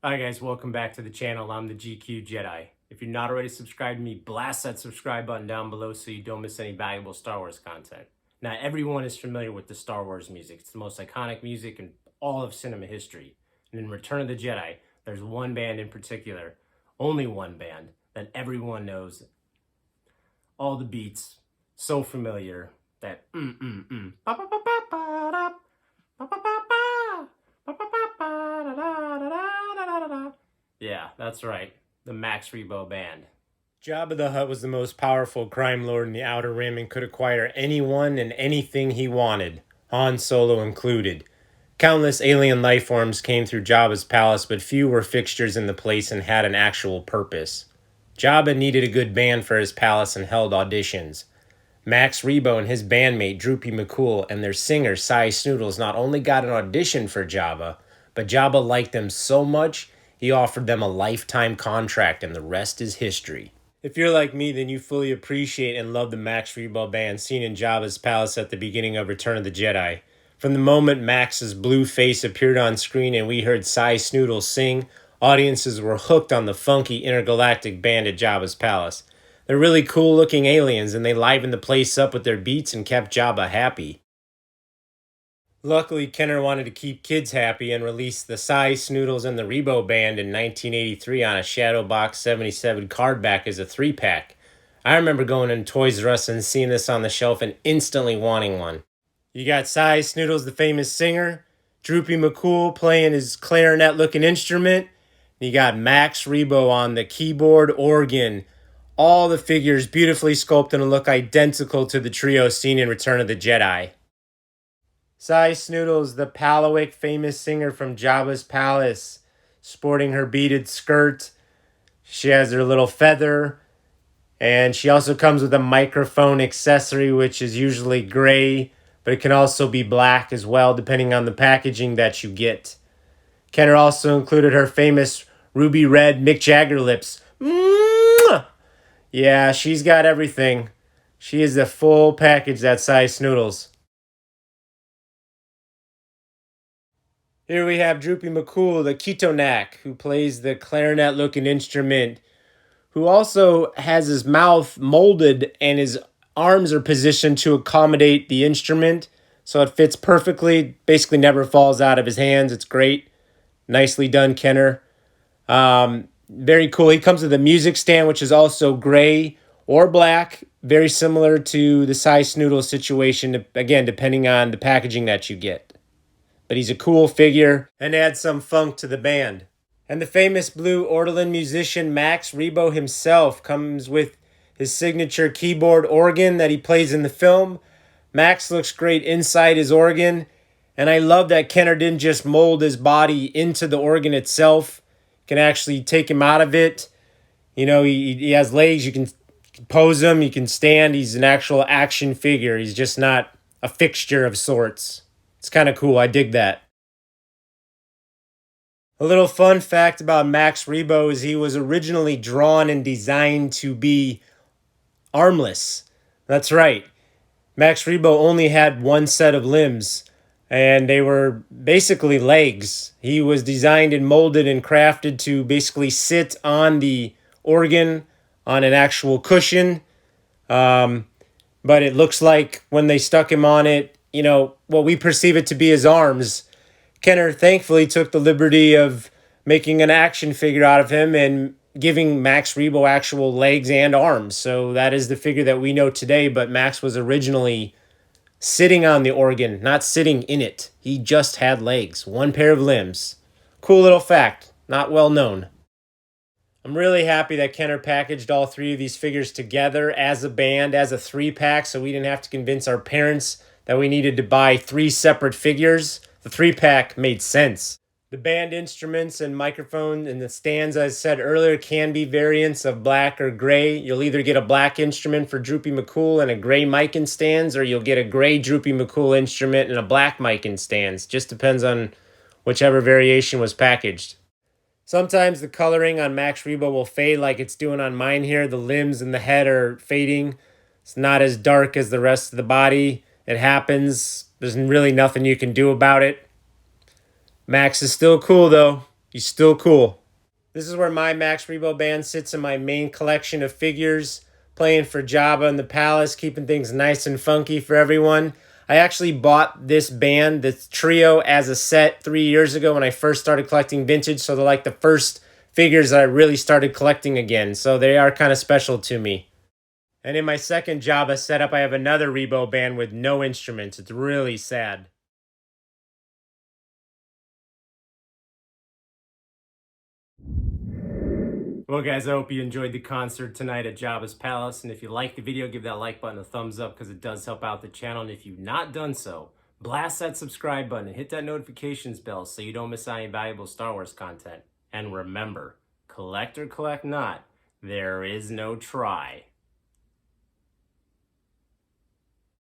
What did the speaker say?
Alright guys, welcome back to the channel. I'm the GQ Jedi. If you're not already subscribed to me, blast that subscribe button down below so you don't miss any valuable Star Wars content. Now, everyone is familiar with the Star Wars music. It's the most iconic music in all of cinema history. And in Return of the Jedi, there's one band in particular, only one band, that everyone knows all the beats, so familiar that yeah, that's right. The Max Rebo Band. Jabba the Hutt was the most powerful crime lord in the Outer Rim and could acquire anyone and anything he wanted, Han Solo included. Countless alien life forms came through Jabba's palace, but few were fixtures in the place and had an actual purpose. Jabba needed a good band for his palace and held auditions. Max Rebo and his bandmate Droopy McCool and their singer Cy Snoodles not only got an audition for Jabba, but Jabba liked them so much he offered them a lifetime contract, and the rest is history. If you're like me, then you fully appreciate and love the Max Rebo band seen in Jabba's palace at the beginning of Return of the Jedi. From the moment Max's blue face appeared on screen and we heard Cy Snoodles sing, audiences were hooked on the funky intergalactic band at Jabba's palace. They're really cool looking aliens and they livened the place up with their beats and kept Jabba happy. Luckily, Kenner wanted to keep kids happy and released the Cy Snoodles and the Rebo Band in 1983 on a Shadowbox 77 card back as a 3-pack. I remember going in Toys R Us and seeing this on the shelf and instantly wanting one. You got Cy Snoodles, the famous singer, Droopy McCool playing his clarinet-looking instrument, and you got Max Rebo on the keyboard organ. All the figures beautifully sculpted and look identical to the trio seen in Return of the Jedi. Cy Snoodles, the Palawick famous singer from Jabba's palace, sporting her beaded skirt. She has her little feather, and she also comes with a microphone accessory, which is usually gray, but it can also be black as well, depending on the packaging that you get. Kenner also included her famous ruby red Mick Jagger lips. Mwah! Yeah, she's got everything. She is the full package, that Cy Snoodles. Here we have Droopy McCool, the Ketonak, who plays the clarinet-looking instrument, who also has his mouth molded and his arms are positioned to accommodate the instrument, so it fits perfectly, basically never falls out of his hands. It's great. Nicely done, Kenner. Very cool. He comes with a music stand, which is also gray or black, very similar to the Cy Snoodles situation, again, depending on the packaging that you get. But he's a cool figure and adds some funk to the band. And the famous blue ortolan musician Max Rebo himself comes with his signature keyboard organ that he plays in the film. Max looks great inside his organ, and I love that Kenner didn't just mold his body into the organ itself. You can actually take him out of it. You know, he has legs, you can pose him, you can stand. He's an actual action figure. He's just not a fixture of sorts. It's kind of cool. I dig that. A little fun fact about Max Rebo is he was originally drawn and designed to be armless. That's right. Max Rebo only had one set of limbs, and they were basically legs. He was designed and molded and crafted to basically sit on the organ on an actual cushion. But it looks like when they stuck him on it, you know, what we perceive it to be his arms. Kenner thankfully took the liberty of making an action figure out of him and giving Max Rebo actual legs and arms. So that is the figure that we know today, but Max was originally sitting on the organ, not sitting in it. He just had legs, one pair of limbs. Cool little fact, not well known. I'm really happy that Kenner packaged all three of these figures together as a band, as a 3-pack, so we didn't have to convince our parents that we needed to buy 3 separate figures. The 3-pack made sense. The band instruments and microphone and the stands, as I said earlier, can be variants of black or gray. You'll either get a black instrument for Droopy McCool and a gray mic and stands, or you'll get a gray Droopy McCool instrument and a black mic and stands. Just depends on whichever variation was packaged. Sometimes the coloring on Max Rebo will fade like it's doing on mine here. The limbs and the head are fading. It's not as dark as the rest of the body. It happens. There's really nothing you can do about it. Max is still cool, though. He's still cool. This is where my Max Rebo band sits in my main collection of figures, playing for Jabba in the Palace, keeping things nice and funky for everyone. I actually bought this band, this trio, as a set 3 years ago when I first started collecting vintage. So they're like the first figures that I really started collecting again. So they are kind of special to me. And in my second Jabba setup, I have another Rebo band with no instruments. It's really sad. Well, guys, I hope you enjoyed the concert tonight at Jabba's Palace. And if you liked the video, give that like button a thumbs up because it does help out the channel. And if you've not done so, blast that subscribe button and hit that notifications bell so you don't miss any valuable Star Wars content. And remember, collect or collect not, there is no try.